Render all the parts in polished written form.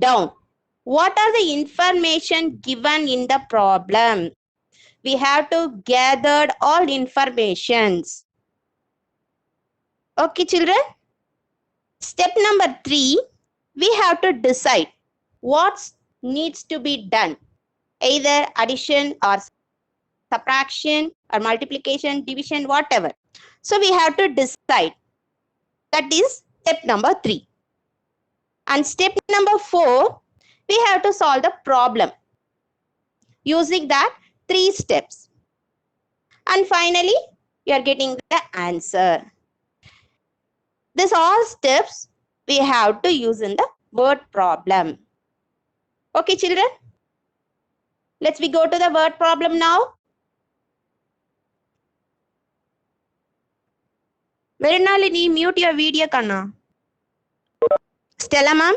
down. What are the information given in the problem? We have to gather all informations. Okay, children. Step number 3, we have to decide what needs to be done. Either addition or subtraction or multiplication, division, whatever. So we have to decide. That is step number 3. And step number 4, we have to solve the problem using that 3 steps. And finally, you are getting the answer. These all steps we have to use in the word problem. Okay, children? Let's we go to the word problem now. Merinalini, mute your video, Kanna. Stella, ma'am?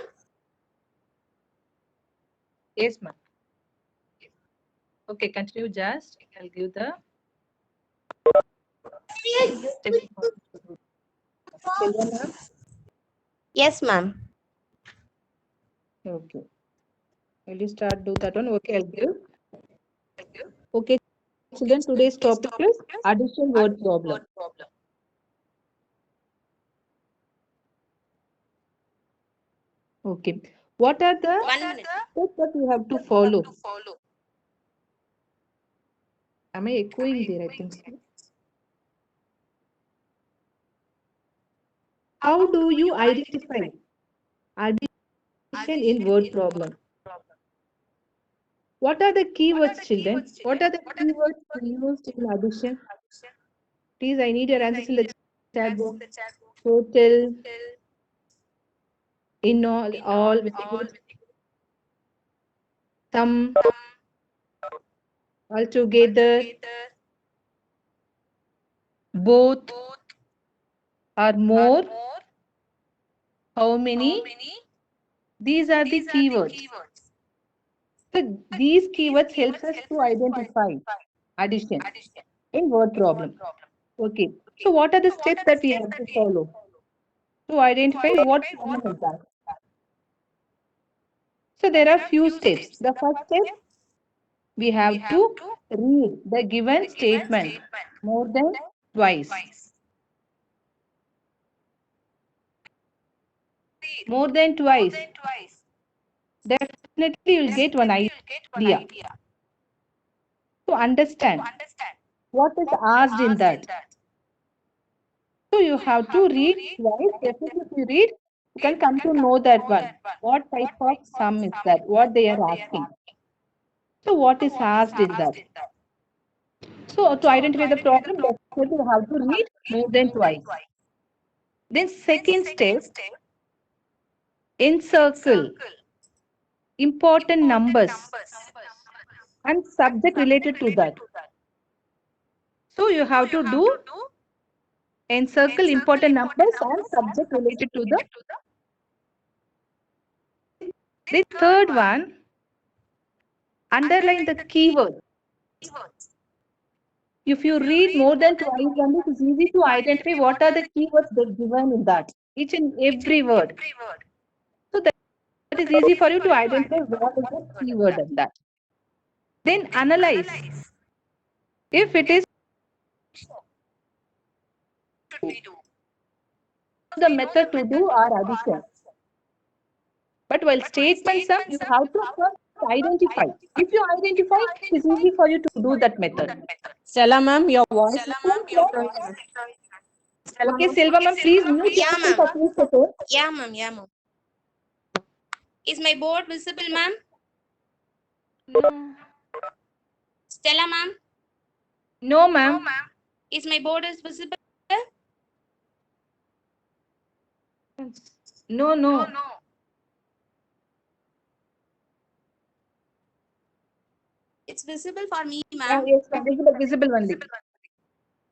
Yes, ma'am. Okay, continue just. I'll give the step. Yes, ma'am. Okay. Will you start do that one? Okay, I'll give. Okay, children, today's topic is addition word problem. Okay. What are the steps that you have to follow? Am I echoing there? I think so. How do you identify addition in word problem? What are the keywords, children? What are the keywords used in addition? Please, I need your answers in the chat box. Total, in all, very good. Sum, altogether, both, or more, how many? These are the keywords. So these keywords helps us to identify addition in word problem. Okay. So what are the steps that we have to follow to identify what problem is that? So there are few steps. The first step, we have to read the given statement more than twice. More than twice. Definitely you'll get one idea to understand what is asked in that. So you have to read twice. Definitely if you read, you can come to know that one. What type of sum is that? What they are asking. So what is asked in that? So to identify the problem, definitely you have to read more than twice. Then second step, encircle important numbers and subject related to that. So you have to do encircle important numbers and subject related to the. The third one, underline the keyword. If you read more than twice, then it is easy to identify what are the keywords they're given in that, each and every word. So that is easy for you to identify what is the keyword in that. Then analyze. If it is the method to do our addition. But while statement sum, you have to first identify. If you identify, it is easy for you to do that method. Stella, ma'am, your voice is too clear. Okay, Silva ma'am, please mute Yeah, yourself ma'am. for 2 seconds. Yeah, ma'am. Yeah, ma'am. Is my board visible, ma'am? No. Stella, ma'am? No, ma'am. Is my board is visible? No, no. It's visible for me, Yeah, ma'am. yes, ma'am. Visible only.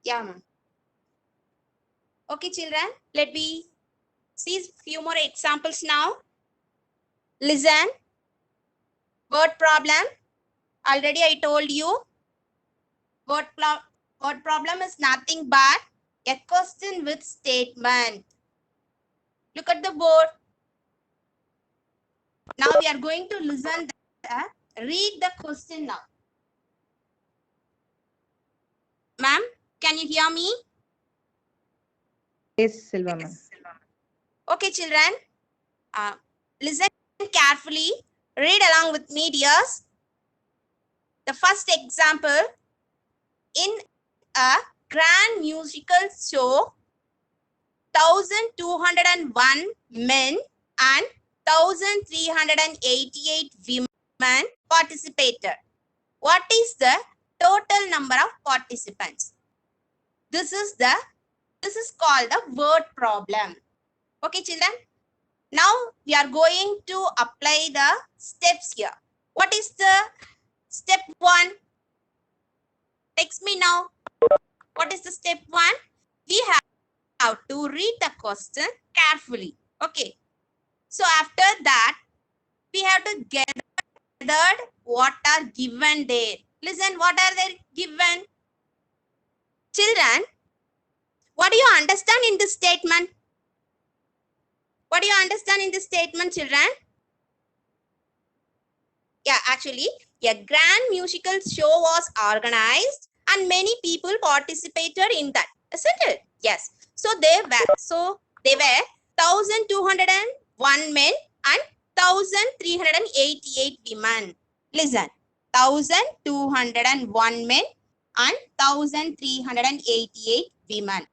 Yeah, ma'am. Okay, children, let me see few more examples now. Listen. Word problem. Already I told you. Word problem is nothing but a question with statement. Look at the board. Now we are going to listen read the question now. Ma'am, can you hear me? Yes, Silva ma'am. Okay, children. Listen carefully. Read along with me, dears. The first example, in a grand musical show, 1,201 men and 1,388 women participated. What is the total number of participants? This is called the word problem. Okay, children. Now we are going to apply the steps here. What is the step 1? Text me now. What is the step 1? We have to read the question carefully. Okay. So after that, we have to gather what are given there. Listen, what are they given? Children, what do you understand in this statement? What do you understand in this statement, children? Yeah, actually, a grand musical show was organized and many people participated in that, isn't it? Yes. So they were 1,201 men and 1,388 women. Listen, 1,201 men and 1,388 women.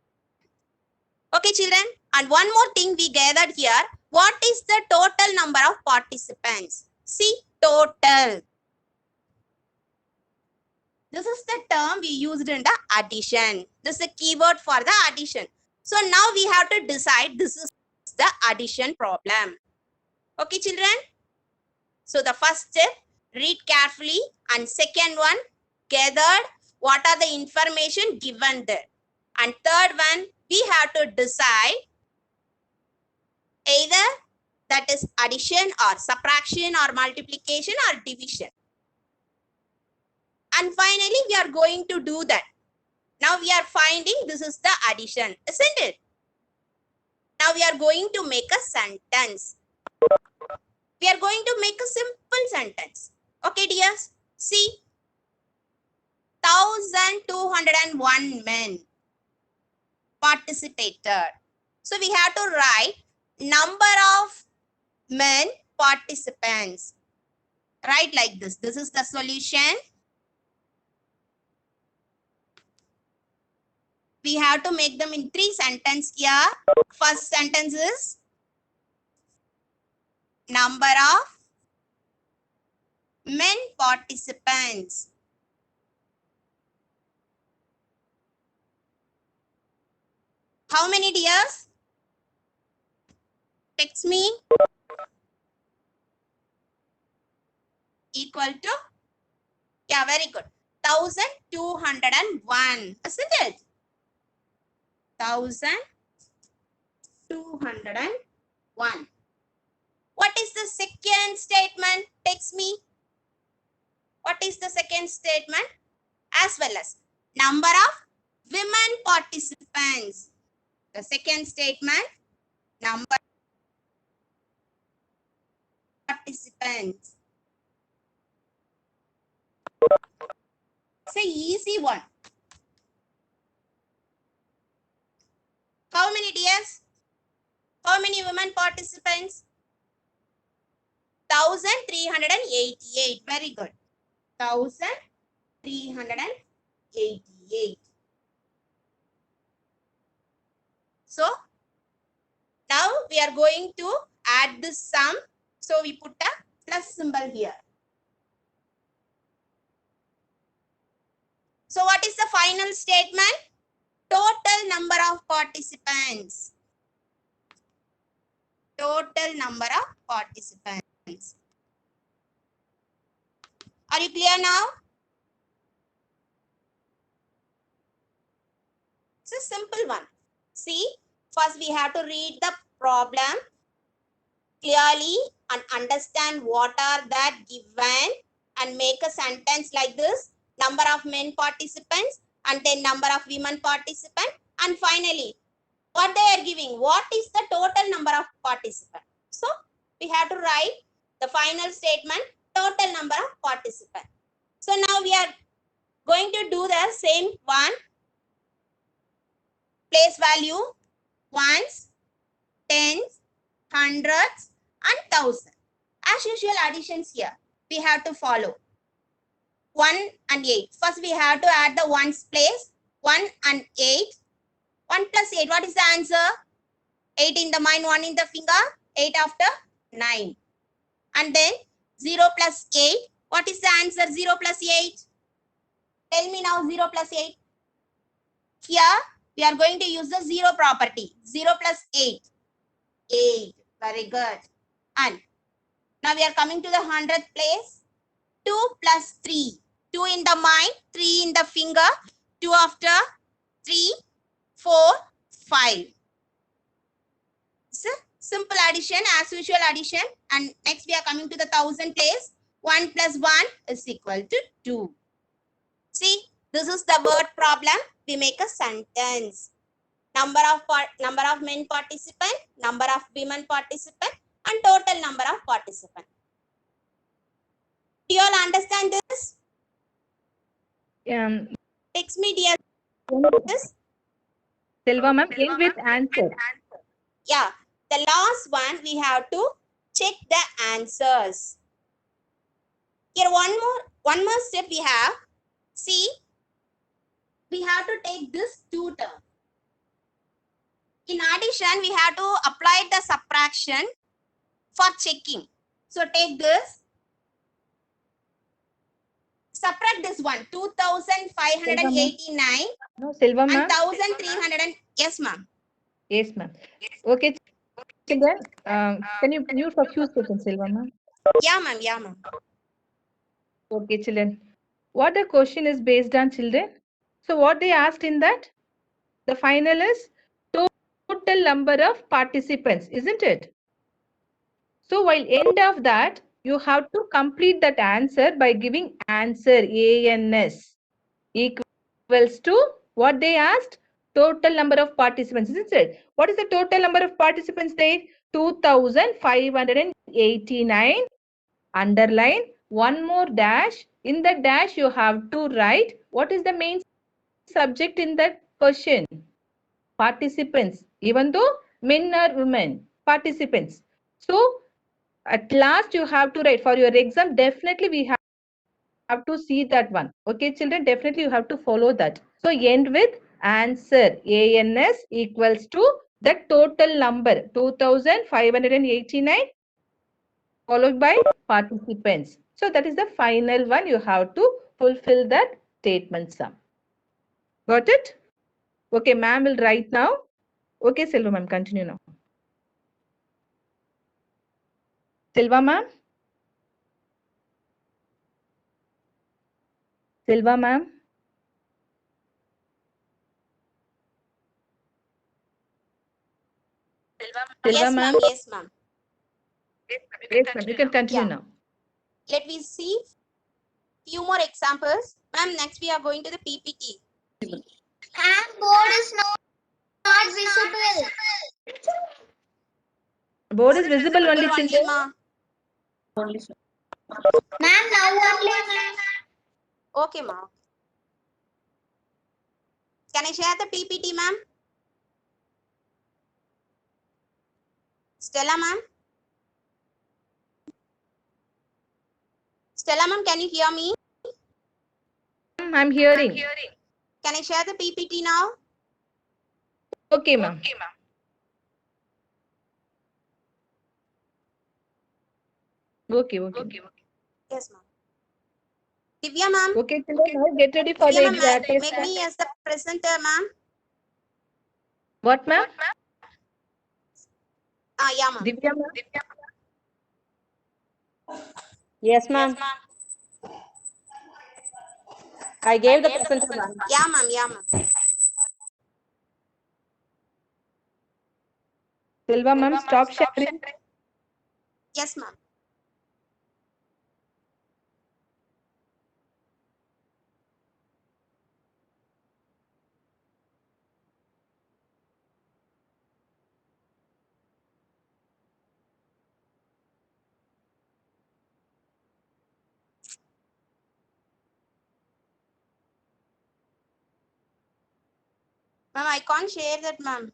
Okay, children. And one more thing we gathered here. What is the total number of participants? See, total. This is the term we used in the addition. This is the keyword for the addition. So now we have to decide this is the addition problem. Okay, children. So the first step, read carefully, and second one, gathered what are the information given there. And third one, we have to decide either that is addition or subtraction or multiplication or division. And finally, we are going to do that. Now we are finding this is the addition, isn't it? Now we are going to make a sentence. We are going to make a simple sentence. Okay, dears? See, 1,201 men participated. So we have to write number of men participants. Write like this. This is the solution. We have to make them in 3 sentences here. First sentence is number of men participants. How many, dears? Text me. Equal to? Yeah, very good. 1,201. Isn't it? 1,201. What is the second statement? Text me. What is the second statement? As well as number of women participants. The second statement, number of participants. It's an easy one. How many, dears? How many women participants? 1,388. Very good. 1,388. So now we are going to add this sum. So we put a plus symbol here. So what is the final statement? Total number of participants. Total number of participants. Are you clear now? It's a simple one. See, first we have to read the problem clearly and understand what are that given and make a sentence like this. Number of men participants and then number of women participants, and finally what they are giving, what is the total number of participants. So we have to write The final statement, total number of participants. So now we are going to do the same one. Place value, ones, tens, hundreds, and thousand. As usual, additions here we have to follow. 1 and 8. First, we have to add the ones place. 1 and 8. 1 plus 8. What is the answer? 8 in the mind, 1 in the finger. 8 after 9. And then 0 plus 8. What is the answer? 0 plus 8. Tell me now 0 plus 8. Here, we are going to use the 0 property. 0 plus 8. 8. Very good. And now we are coming to the 100th place. 2 plus 3. 2 in the mind, 3 in the finger. 2 after 3, 4, 5. It's a simple addition, as usual addition. And next we are coming to the 1000 place. 1 plus 1 is equal to 2. See, this is the word problem. We make a sentence. Number of men participant, number of women participant, and total number of participant. Do you all understand this? Text me, dear. This? Selva ma'am, end with answer. Yeah, the last one we have to check the answers. Here one more step we have. See, we have to take this two terms. In addition, we have to apply the subtraction for checking. So take this. Subtract this one, 2589 No, Selva and ma'am. 1300. Yes, ma'am. Yes, ma'am. Okay, children, can you mute for a few seconds, Selva ma'am? Yeah, ma'am. Yeah, ma'am. Okay, children. What the question is based on, children? So what they asked in that? The final is total number of participants, isn't it? So while end of that, you have to complete that answer by giving answer ANS equals to what they asked? Total number of participants, isn't it? What is the total number of participants there? 2589. Underline one more dash. In the dash, you have to write what is the main subject in that question. Participants, even though men or women, participants. So at last you have to write for your exam. Definitely we have to see that one. Okay, children, definitely you have to follow that. So end with answer ANS equals to the total number 2589 followed by participants. So that is the final one. You have to fulfill that statement sum. Got it? Okay, ma'am will write now. Okay, Silva ma'am, continue now. Silva ma'am? Silva ma'am? Silva Yes, ma'am? ma'am. Yes, ma'am. Yes, ma'am. You can continue Yeah. now. Let me see few more examples. Ma'am, next we are going to the PPT. And board is not visible. Board is visible only, Only, children. ma'am. Ma'am, now only, ma'am. Okay, ma'am. Can I share the PPT, ma'am? Stella, ma'am? Stella, ma'am, can you hear me? I'm hearing. Can I share the PPT now? Okay, ma'am. Okay. Yes, ma'am. Divya, ma'am. Okay, children, now get ready for Divya, the ma'am, exam. make me as the presenter, ma'am. What, ma'am? Yeah, ma'am. Divya, ma'am? Yes, ma'am. I gave the presenter, ma'am. Yeah, ma'am. Yeah, ma'am. Silva, ma'am, stop sharing. Yes, ma'am. Ma'am, I can't share that, ma'am.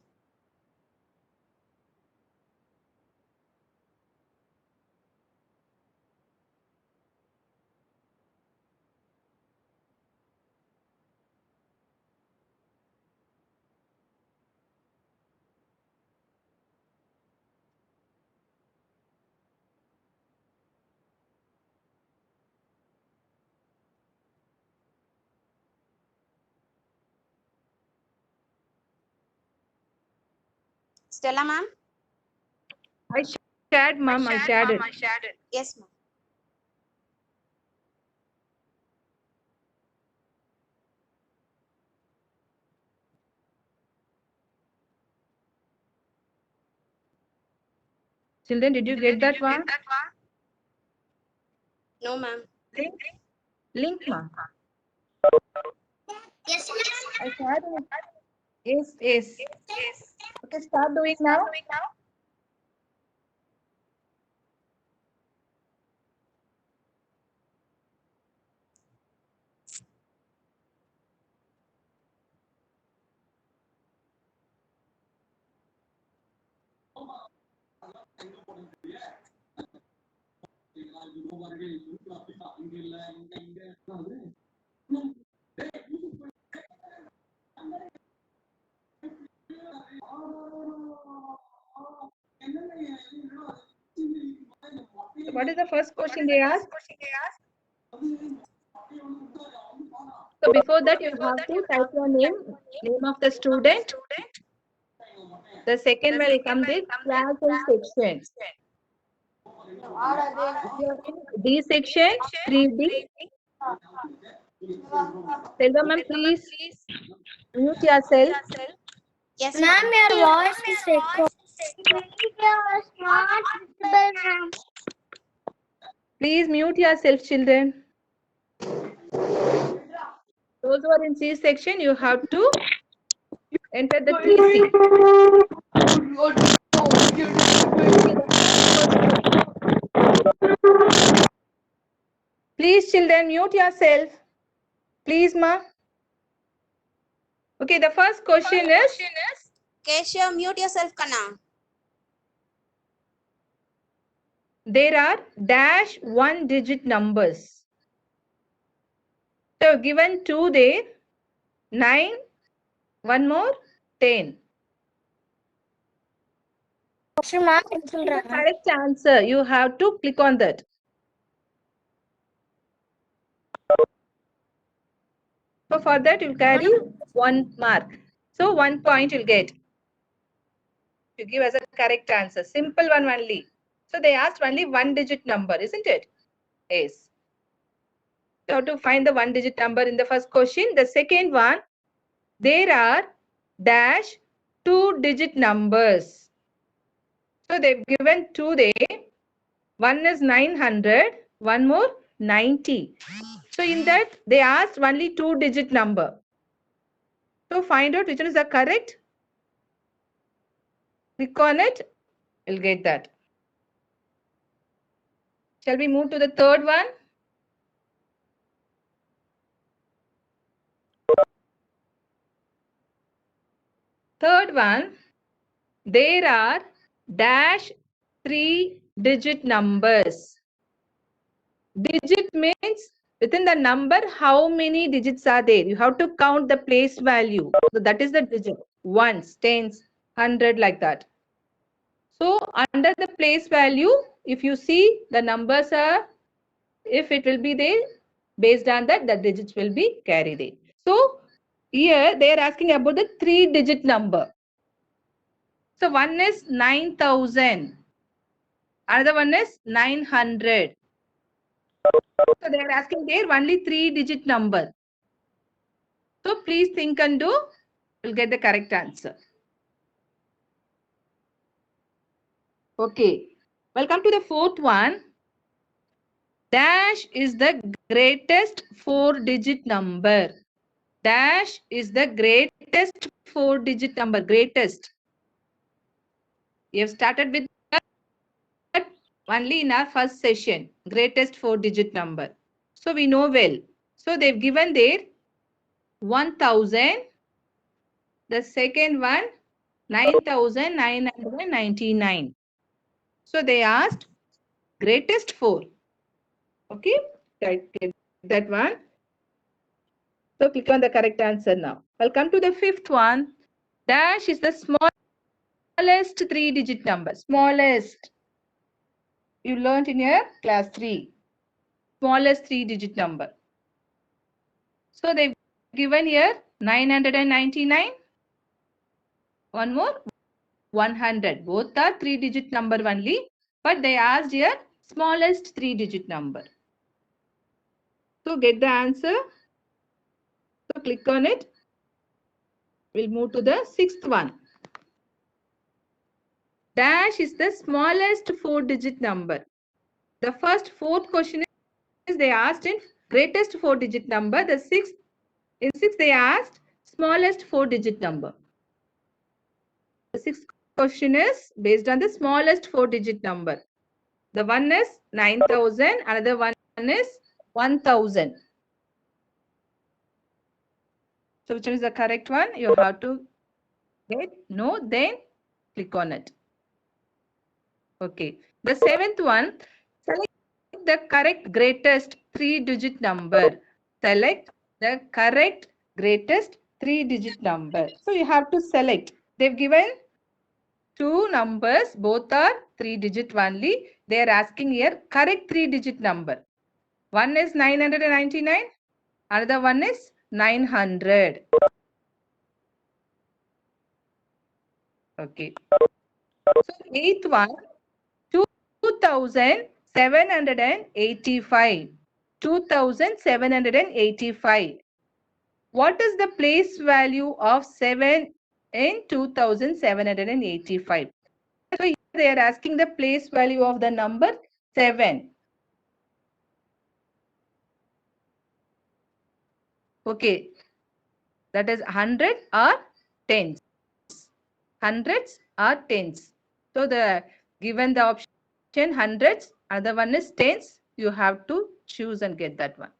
Stella, ma'am? I shared, ma'am. I shared it. Yes, ma'am. Children, did you get that one? No, ma'am. Link, ma'am. Yes, ma'am. I shared it. Yes. Okay, start doing now. What is the first question they asked? So before that, you have to type your name of the student. The second will come this class and section. D section, 3D. Selva ma'am, please mute yourself. Yes, Ma'am, ma'am. your voice is recorded. Video is not visible, ma'am. Please mute yourself, children. Those who are in C section, you have to enter the 3C. Please, children, mute yourself. Please, ma. Okay, the first question is, Keshav, mute yourself, Kana. there are dash 1-digit numbers. So given 2 there, 9, one more, 10. Ma'am, The correct answer, you have to click on that. So for that, you'll carry 1 mark. So 1 point you'll get. You give as a correct answer. Simple one only. So they asked only 1-digit number, isn't it? Yes. So to find the 1-digit number in the first question. The second one, there are dash 2-digit numbers. So they've given 2 there. One is 900, one more 90. So in that, they asked only 2-digit number. So find out which one is the correct. Click on it, you'll get that. Shall we move to the third one? Third one, there are dash 3-digit numbers. Digit means within the number, how many digits are there? You have to count the place value. So that is the digit. Ones, tens, 100, like that. So under the place value, if you see the numbers are, if it will be there, based on that, the digits will be carried in. So here they are asking about the 3-digit number. So one is 9,000. Another one is 900. So they are asking there only 3-digit number. So please think and do. You'll get the correct answer. Okay. Welcome to the fourth one. Dash is the greatest 4-digit number. Dash is the greatest 4-digit number. Greatest. We have started with that only in our first session. Greatest 4-digit number. So we know well. So they've given there 1000, The second one, 9,999. So they asked greatest 4. Okay, get that one. So click on the correct answer now. I'll come to the fifth one. Dash is the smallest 3-digit number. Smallest. You learned in your class 3. Smallest 3-digit number. So they've given here 999. One more, 100. Both are 3-digit number only. But they asked here smallest 3-digit number. So get the answer. So click on it. We'll move to the sixth one. Dash is the smallest 4-digit number. The first fourth question is they asked in greatest 4-digit number. The sixth they asked smallest 4-digit number. The sixth question is based on the smallest 4-digit number. The one is 9,000. Another one is 1,000. So which one is the correct one? You have to get no, then click on it. Okay. The seventh one, select the correct greatest 3-digit number. Select the correct greatest 3-digit number. So you have to select. They've given 2 numbers, both are 3-digit only. They are asking here correct 3-digit number. One is 999, another one is 900. Okay. So eighth one, 2,785. 2,785. What is the place value of 7 in 2,785? So here they are asking the place value of the number 7. Okay. That is 100 or tens. Hundreds or tens. So the given the option hundreds, other one is tens. You have to choose and get that one.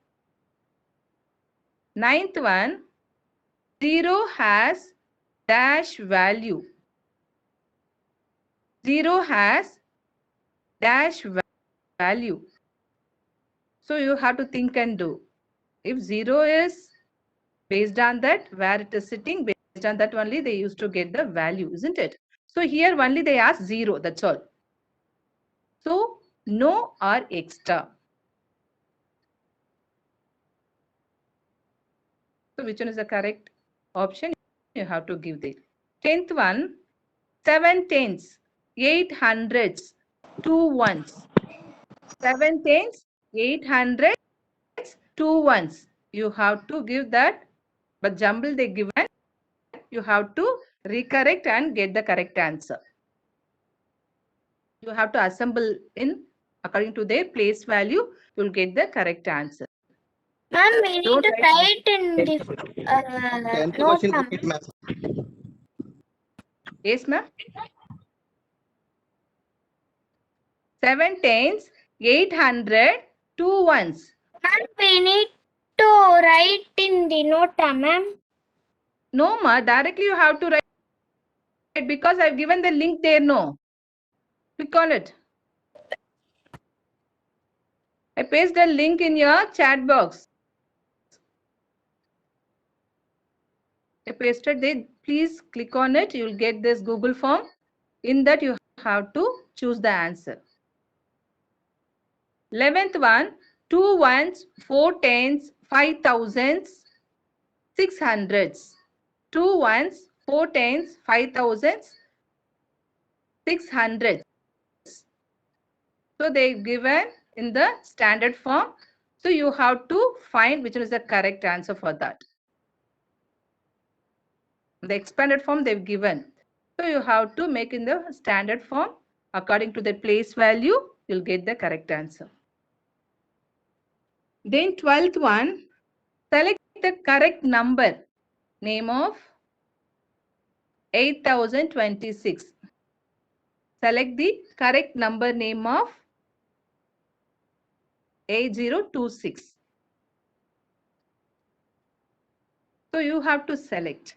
Ninth one, 0 has dash value. 0 has dash value. So you have to think and do. If 0 is based on that, where it is sitting, based on that only they used to get the value, isn't it? So here only they ask 0, that's all. So no or extra. So which one is the correct option? You have to give the 10th one, 7 tens, 8 hundreds, 2 ones. 7 tens, 8 hundreds, 2 ones. You have to give that, but jumble they given, you have to recorrect and get the correct answer. You have to assemble in according to their place value, you will get the correct answer. Ma'am, we need Don't to write write in the note, ma'am. Yes, ma'am. 7 tens, 800, 2 ones. Ma'am, we need to write in the note, ma'am. No, ma, directly you have to write because I've given the link there, no. Click on it. I paste the link in your chat box. I pasted there. Please click on it. You will get this Google form. In that you have to choose the answer. 11th one, 2 ones, 4 tens, 5 thousands, 6 hundreds. 2 ones, 4 tens, 5 thousands, 6 hundreds. So they given in the standard form. So you have to find which is the correct answer for that. The expanded form they've given. So you have to make in the standard form. According to the place value, you'll get the correct answer. Then 12th one, select the correct number. Name of 8026. Select the correct number name of 8026. So you have to select.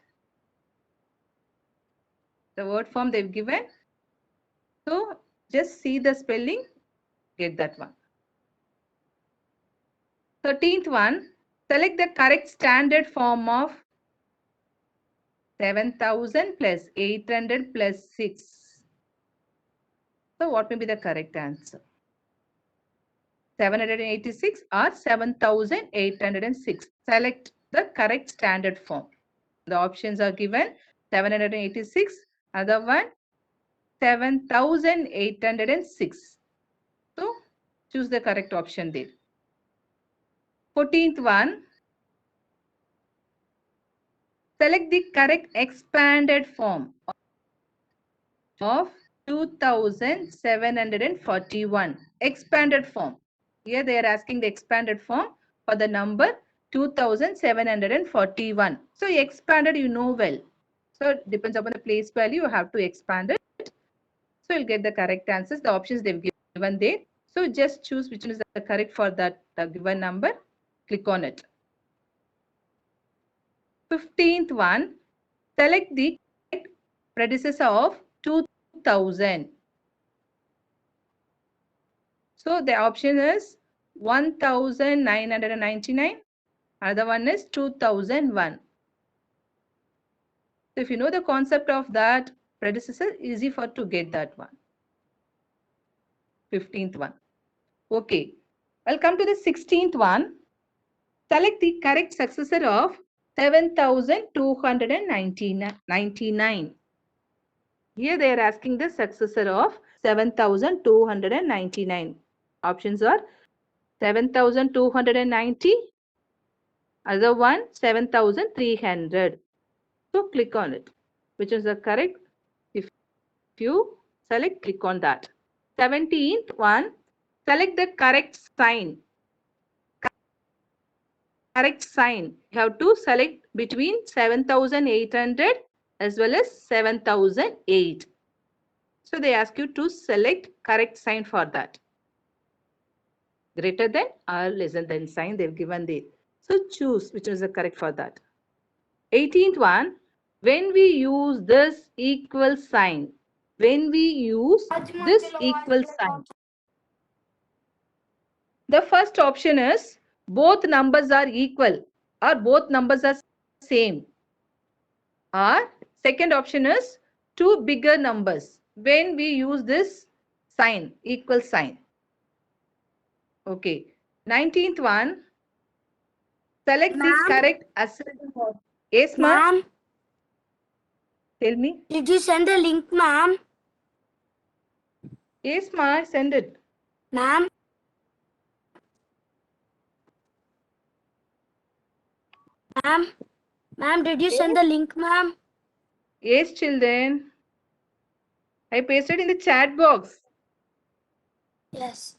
The word form they've given. So just see the spelling, get that one. 13th one, select the correct standard form of 7,000 plus 800 plus 6. So what may be the correct answer? 786 or 7,806. Select the correct standard form. The options are given 786, other one 7,806. So choose the correct option there. 14th one, select the correct expanded form of 2,741. Expanded form. Here they are asking the expanded form for the number 2,741. So expanded you know well. So it depends upon the place value, you have to expand it. So you'll get the correct answers. The options they've given there. So just choose which one is the correct for that given number. Click on it. 15th one, select the predecessor of 2,000. So the option is 1,999. Another one is 2001. So if you know the concept of that predecessor, easy for to get that one. 15th one. Okay. I'll come to the 16th one. Select the correct successor of 7,299. Here they are asking the successor of 7,299. Options are 7,290. Other one 7,300. So click on it. Which is the correct? If you select, click on that. 17th one, select the correct sign. Correct sign. You have to select between 7,800 as well as 7,008. So they ask you to select correct sign for that. Greater than or less than sign they've given there. So choose which is the correct for that. 18th one, when we use this equal sign. When we use this equal sign. The first option is both numbers are equal or both numbers are same. Or second option is two bigger numbers. When we use this sign, equal sign. Okay. 19th one. Select the correct ascending order. Yes, ma'am. Ma'am, Tell me. did you send the link, ma'am? Yes, ma'am. Send it. Ma'am, ma'am, did you send the link, ma'am? Yes, children. I pasted in the chat box. Yes.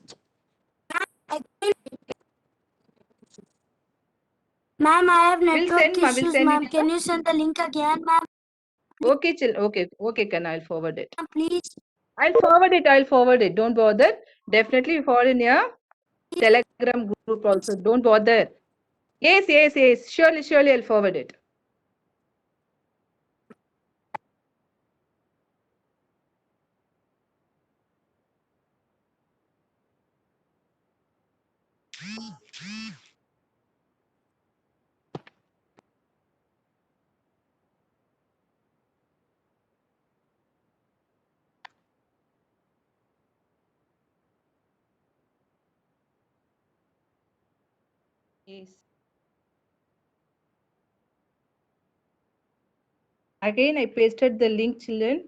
Ma'am, I have We'll network send, ma'am. We'll issues, send ma'am. it. Can you send the link again, ma'am? Okay, chill. Okay, Kana. I'll forward it. Please. I'll forward it. I'll forward it. Don't bother. Definitely forward in your Telegram group also. Don't bother. Yes. Surely I'll forward it. Yes. Again, I pasted the link, children.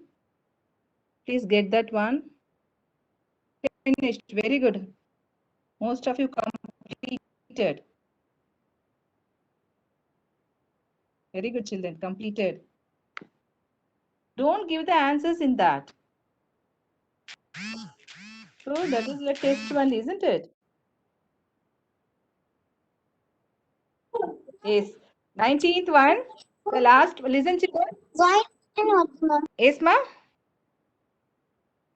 Please get that one. Finished. Very good. Most of you completed. Very good, children. Completed. Don't give the answers in that. So that is the test one, isn't it? Yes. 19th one. The last. Listen, children. Why not, ma'am? Yes, ma.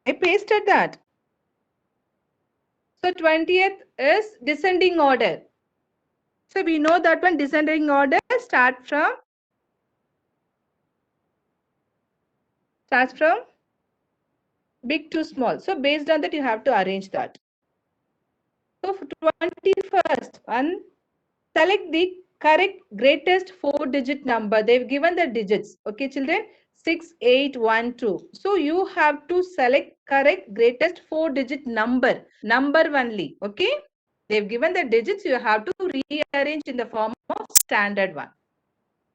I pasted that. So 20th is descending order. So we know that one descending order start from Starts from big to small. So based on that, you have to arrange that. So for 21st one, select the correct greatest 4-digit number. They've given the digits. Okay, children? 6, 8, 1, 2. So you have to select correct greatest 4-digit number. Number only. Okay? They've given the digits. You have to rearrange in the form of standard one.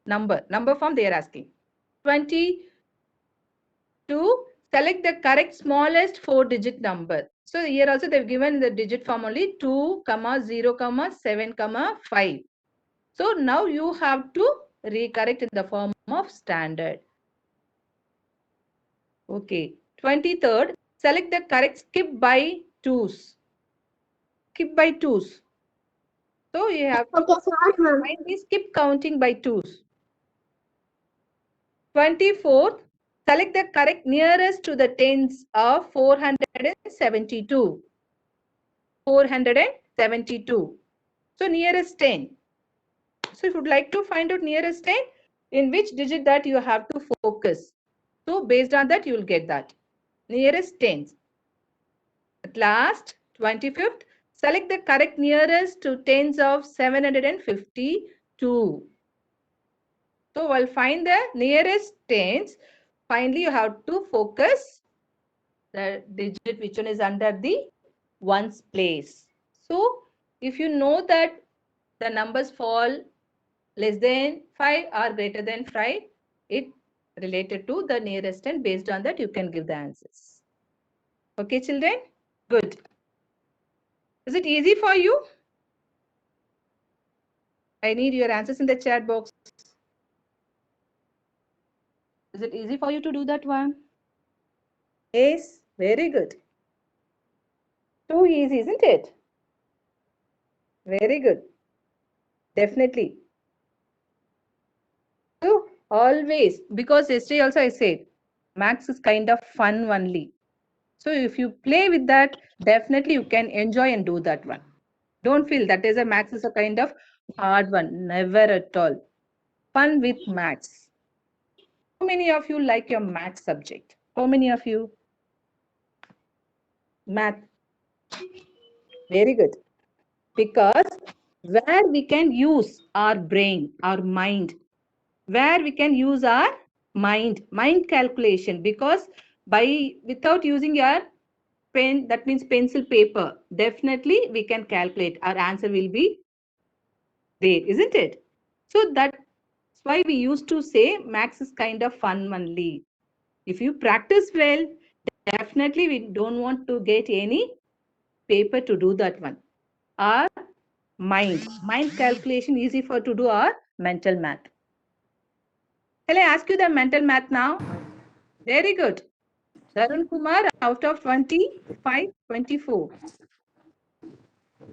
Number form they are asking. 22. Select the correct smallest 4-digit number. So here also they've given the digit form only 2, 0, 7, 5. So now you have to recorrect in the form of standard. Okay. 23rd, select the correct skip by twos. Skip by twos. So you have to find the skip counting by twos. 24th, select the correct nearest to the tens of 472. 472. So nearest 10. So if you would like to find out nearest 10, in which digit that you have to focus. So based on that, you will get that. Nearest tens. At last, 25th, select the correct nearest to tens of 752. So while find the nearest tens, finally you have to focus the digit which one is under the ones place. So if you know that the numbers fall less than 5 or greater than 5, it related to the nearest and based on that you can give the answers. Okay, children? Good. Is it easy for you? I need your answers in the chat box. Is it easy for you to do that one? Yes, very good. Too easy, isn't it? Very good. Definitely. So always, because yesterday also I said, maths is kind of fun only. So if you play with that, definitely you can enjoy and do that one. Don't feel that is a maths is a kind of hard one. Never at all. Fun with maths. How many of you like your maths subject? How many of you? Math. Very good. Because where we can use our brain, our mind, where we can use our mind calculation, because without using your pen, that means pencil paper, definitely we can calculate. Our answer will be there, isn't it? So that's why we used to say maths is kind of fun only. If you practice well, definitely we don't want to get any paper to do that one. Our mind calculation easy for to do our mental math. Shall I ask you the mental math now? Very good. Tarun Kumar, out of 25, 24.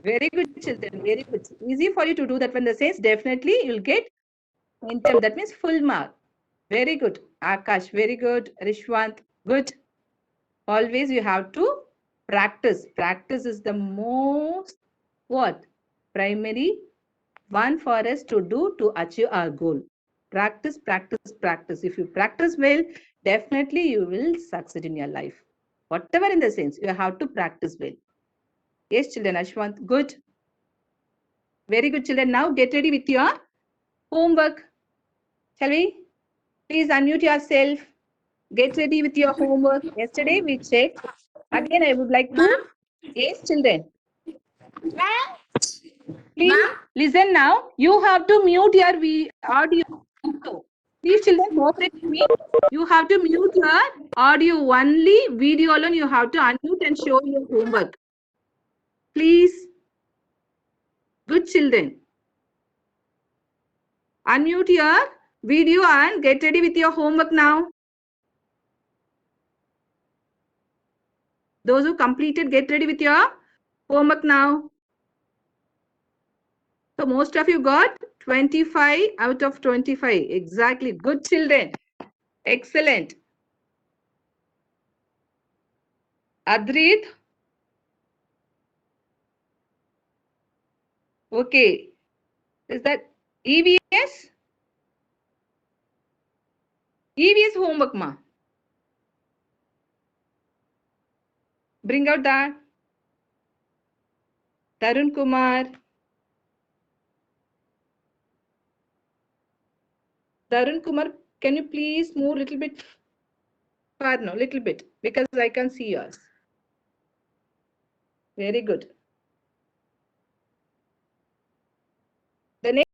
Very good, children. Very good. Easy for you to do that one. The sense definitely you'll get mental. That means full mark. Very good. Akash, very good. Rishwant, good. Always you have to practice. Practice is the most what? Primary one for us to do to achieve our goal. Practice, practice, practice. If you practice well, definitely you will succeed in your life. Whatever in the sense, you have to practice well. Yes, children, Ashwant, good. Very good, children. Now get ready with your homework. Shall we? Please unmute yourself. Get ready with your homework. Yesterday we checked. Again, I would like to. Yes, children. Please listen now. You have to mute your audio. Please, children, cooperate with me. You have to mute your audio only. Video alone, you have to unmute and show your homework. Please. Good children. Unmute your video and get ready with your homework now. Those who completed, get ready with your homework now. So most of you got 25 out of 25. Exactly. Good children. Excellent. Adrit. Okay. Is that EVS? EVS homework, ma. Bring out that. Tarun Kumar. Tarun Kumar, can you please move a little bit far? No, little bit, because I can see yours. Very good. The next